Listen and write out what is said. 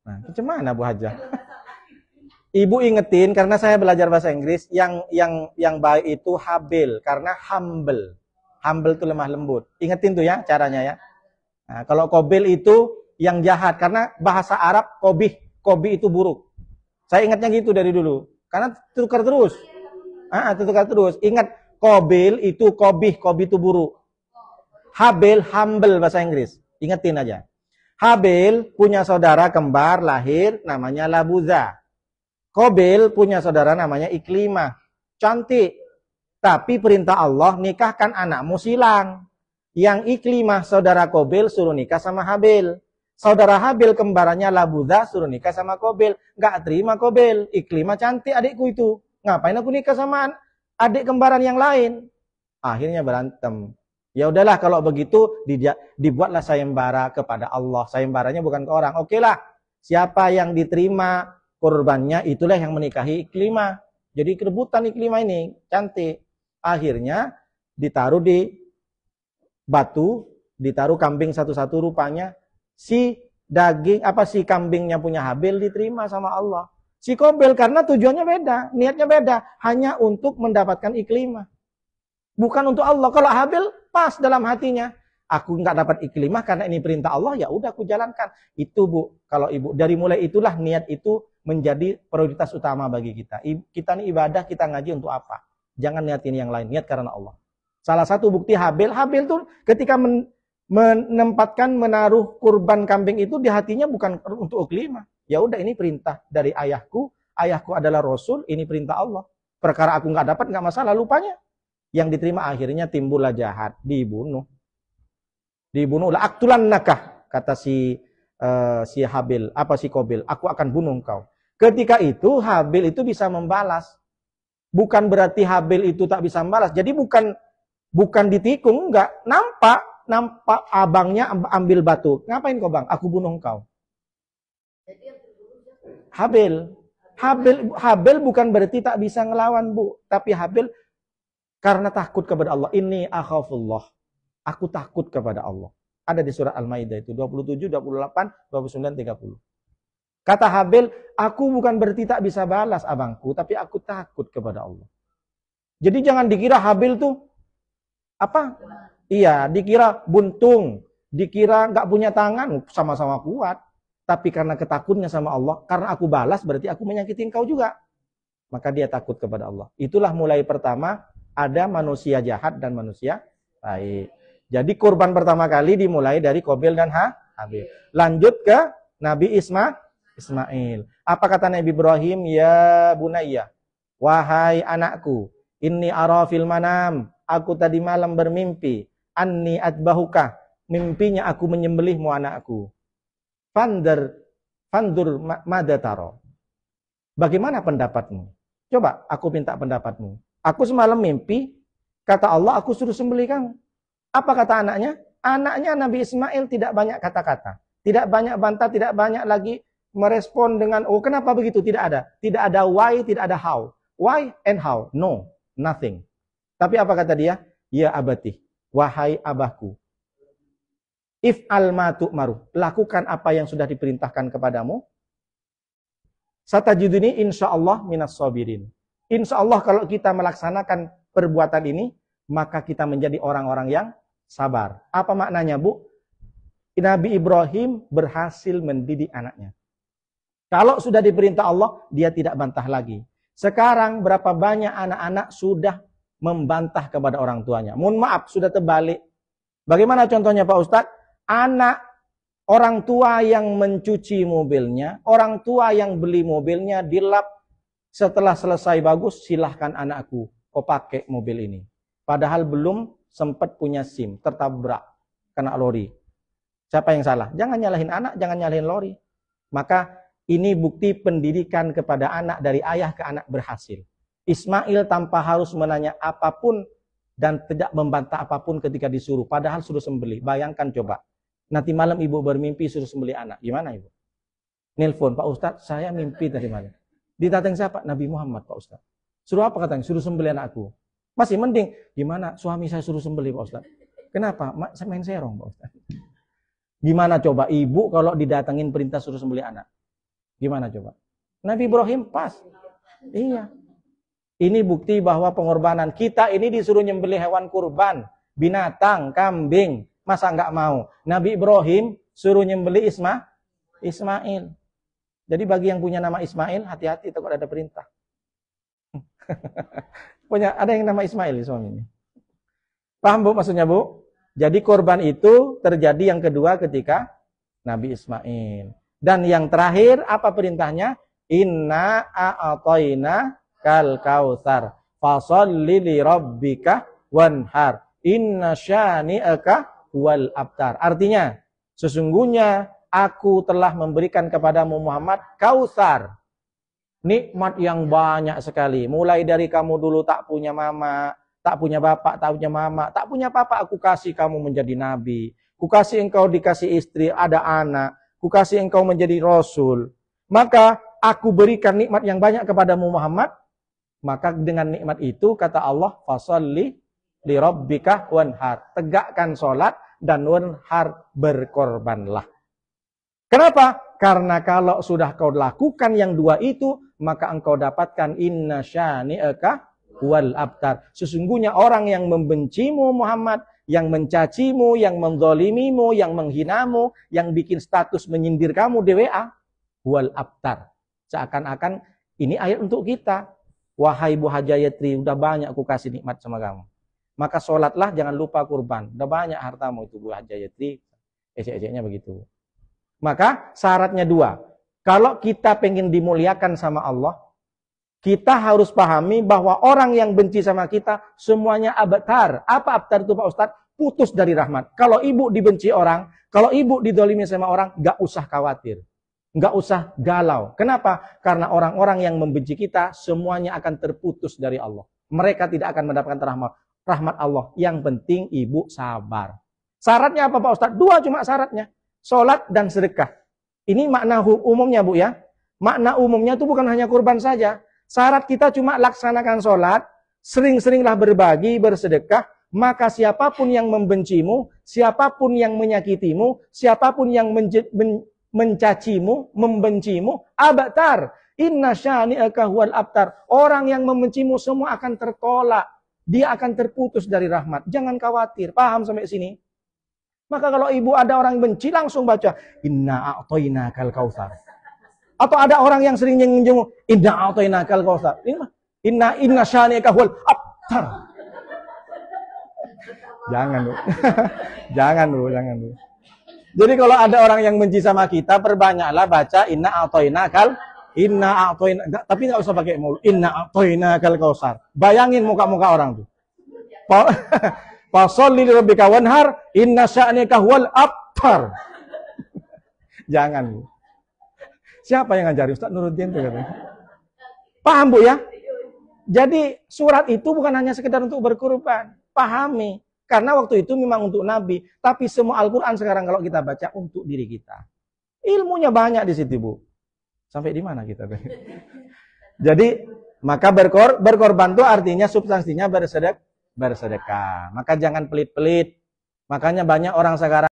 Nah, macam mana Bu Hajah? Ibu ingetin karena saya belajar bahasa Inggris, yang baik itu Habil karena humble. Humble itu lemah lembut. Ingetin tuh ya caranya ya. Nah, kalau Kobil itu yang jahat karena bahasa Arab kobih itu buruk. Saya ingatnya gitu dari dulu. Karena tukar terus. Tukar terus. Ingat Kobil itu kobih itu buruk. Habil humble bahasa Inggris. Ingetin aja. Habil punya saudara kembar lahir namanya Labuza. Kobil punya saudara namanya Iklimah. Cantik. Tapi perintah Allah nikahkan anakmu silang. Yang Iklimah saudara Kobil suruh nikah sama Habil. Saudara Habil kembarannya Labuza suruh nikah sama Kobil. Nggak terima Kobil. Iklimah cantik adikku itu. Ngapain aku nikah sama adik kembaran yang lain? Akhirnya berantem. Ya udahlah kalau begitu dibuatlah sayembara kepada Allah. Sayembaranya bukan ke orang. Oke lah. Siapa yang diterima korbannya itulah yang menikahi Iklimah. Jadi kerebutan Iklimah ini cantik. Akhirnya ditaruh di batu, ditaruh kambing satu-satu, rupanya si kambingnya punya Habil diterima sama Allah. Si Kobil karena tujuannya beda, niatnya beda, hanya untuk mendapatkan Iklimah. Bukan untuk Allah. Kalau Habil pas dalam hatinya, aku nggak dapat Iklimah karena ini perintah Allah, ya udah aku jalankan. Itu Bu, kalau Ibu dari mulai itulah niat itu menjadi prioritas utama bagi kita. Kita ini ibadah, kita ngaji untuk apa? Jangan niatin yang lain, niat karena Allah. Salah satu bukti Habil tuh ketika menempatkan menaruh kurban kambing itu di hatinya bukan untuk Iklimah. Ya udah ini perintah dari ayahku adalah Rasul, ini perintah Allah. Perkara aku nggak dapat nggak masalah, lupanya. Yang diterima akhirnya timbullah jahat, dibunuh. Dibunuhlah aktulan nakah, kata si Habil, si Kobil, aku akan bunuh engkau. Ketika itu Habil itu bisa membalas. Bukan berarti Habil itu tak bisa membalas. Jadi bukan ditikung, enggak. Nampak abangnya ambil batu. Ngapain kau bang? Aku bunuh engkau. Habil bukan berarti tak bisa ngelawan Bu. Tapi Habil karena takut kepada Allah. Inni akhafullah. Aku takut kepada Allah. Ada di surat Al-Maidah itu 27, 28, 29, 30. Kata Habil, aku bukan berarti tak bisa balas abangku, tapi aku takut kepada Allah. Jadi jangan dikira Habil tuh apa? Iya, dikira buntung, dikira nggak punya tangan, sama-sama kuat. Tapi karena ketakutnya sama Allah, karena aku balas berarti aku menyakiti engkau juga. Maka dia takut kepada Allah. Itulah mulai pertama ada manusia jahat dan manusia baik. Jadi kurban pertama kali dimulai dari Kobil dan Habil. Lanjut ke Nabi Ismail. Apa kata Nabi Ibrahim? Ya bunayya, wahai anakku, inni ara fil manam, aku tadi malam bermimpi, anni atbahuka, mimpinya aku menyembelihmu anakku. Fandur mada taro. Bagaimana pendapatmu? Coba aku minta pendapatmu. Aku semalam mimpi, kata Allah aku suruh sembelih kamu. Apa kata anaknya? Anaknya Nabi Ismail tidak banyak kata-kata. Tidak banyak bantah, tidak banyak lagi merespon dengan, oh kenapa begitu? Tidak ada. Tidak ada why, tidak ada how. Why and how? No, nothing. Tapi apa kata dia? Ya abati, wahai abahku. If al-matu maru, lakukan apa yang sudah diperintahkan kepadamu. Satajiduni insyaallah minas sabirin. Insyaallah kalau kita melaksanakan perbuatan ini, maka kita menjadi orang-orang yang sabar. Apa maknanya, Bu? Nabi Ibrahim berhasil mendidik anaknya. Kalau sudah diperintah Allah, dia tidak bantah lagi. Sekarang berapa banyak anak-anak sudah membantah kepada orang tuanya. Mohon maaf, sudah terbalik. Bagaimana contohnya Pak Ustadz? Anak orang tua yang mencuci mobilnya, orang tua yang beli mobilnya dilap, setelah selesai bagus, silahkan anakku, kau pakai mobil ini. Padahal belum sempat punya SIM, tertabrak, kena lori. Siapa yang salah? Jangan nyalahin anak, jangan nyalahin lori. Maka ini bukti pendidikan kepada anak dari ayah ke anak berhasil. Ismail tanpa harus menanya apapun dan tidak membantah apapun ketika disuruh. Padahal suruh sembelih. Bayangkan coba. Nanti malam ibu bermimpi suruh sembelih anak. Gimana ibu? Nelpon, Pak Ustadz, saya mimpi tadi malam. Ditateng siapa? Nabi Muhammad, Pak Ustadz. Suruh apa katanya? Suruh sembelih anakku. Masih mending. Gimana suami saya suruh sembelih, Pak Ustadz? Kenapa? Saya main serong, Pak Ustadz. Gimana coba ibu kalau didatengin perintah suruh sembelih anak? Gimana coba? Nabi Ibrahim pas. Iya. Ini bukti bahwa pengorbanan. Kita ini disuruh nyembelih hewan kurban. Binatang, kambing. Masa nggak mau? Nabi Ibrahim suruh nyembelih Ismail. Jadi bagi yang punya nama Ismail, hati-hati takut ada perintah. Ada yang nama Ismail suami ini. Paham Bu maksudnya Bu? Jadi korban itu terjadi yang kedua ketika Nabi Ismail. Dan yang terakhir apa perintahnya? Inna a'atoina kal kautsar fasholli li rabbika wanhar inna syani'aka wal abtar. Artinya, sesungguhnya aku telah memberikan kepadamu Muhammad kautsar. Nikmat yang banyak sekali. Mulai dari kamu dulu tak punya mama, tak punya bapak, tak punya mama, tak punya papa, aku kasih kamu menjadi nabi. Ku kasih engkau dikasih istri, ada anak. Ku kasih engkau menjadi rasul. Maka aku berikan nikmat yang banyak kepadamu Muhammad. Maka dengan nikmat itu kata Allah, fasholli li rabbika wanhar. Tegakkan sholat dan wanhar, berkorbanlah. Kenapa? Karena kalau sudah kau lakukan yang dua itu, maka engkau dapatkan inna syani'aka wal abtar. Sesungguhnya orang yang membencimu Muhammad, yang mencacimu, yang menzalimimu, yang menghinamu, yang bikin status menyindir kamu di WA, wal abtar. Seakan-akan ini ayat untuk kita. Wahai Bu Hajayatri, udah banyak aku kasih nikmat sama kamu. Maka sholatlah, jangan lupa kurban. Udah banyak hartamu itu Bu Hajayatri. Ecek-eceknya begitu. Maka syaratnya dua. Kalau kita pengen dimuliakan sama Allah, kita harus pahami bahwa orang yang benci sama kita semuanya abtar. Apa abtar itu Pak Ustadz? Putus dari rahmat. Kalau ibu dibenci orang, kalau ibu didolimi sama orang, gak usah khawatir. Gak usah galau. Kenapa? Karena orang-orang yang membenci kita semuanya akan terputus dari Allah. Mereka tidak akan mendapatkan rahmat Allah. Yang penting ibu sabar. Syaratnya apa Pak Ustadz? Dua cuma syaratnya. Sholat dan sedekah. Ini makna umumnya Bu ya. Makna umumnya itu bukan hanya kurban saja. Syarat kita cuma laksanakan sholat, sering-seringlah berbagi, bersedekah, maka siapapun yang membencimu, siapapun yang menyakitimu, siapapun yang mencacimu, membencimu, abtar. Inna syani'aka huwal abtar. Orang yang membencimu semua akan tertolak. Dia akan terputus dari rahmat. Jangan khawatir. Paham sampai sini? Maka kalau ibu ada orang benci, langsung baca inna a'toinakal kautsar. Atau ada orang yang sering nyenggung inna a'toinakal kautsar. Inna syani'aka huwal abtar. Jangan, Bu. Jangan, Bu, jangan, Bu. Jadi kalau ada orang yang benci sama kita, perbanyaklah baca inna a'toinakal, tapi nggak usah pakai mulut. Inna a'toinakal kautsar. Bayangin muka-muka orang tuh. Fasholli li rabbika wanhar inna sya'nika huwal abtar. Jangan. Siapa yang ngajarin Ustaz Nuruddin itu katanya? Paham Bu ya? Jadi surat itu bukan hanya sekedar untuk berkorban. Pahami. Karena waktu itu memang untuk Nabi. Tapi semua Al-Quran sekarang kalau kita baca untuk diri kita. Ilmunya banyak di situ Bu. Sampai di mana kita? Jadi maka berkorban itu artinya substansinya bersedekah. Maka jangan pelit-pelit. Makanya banyak orang sekarang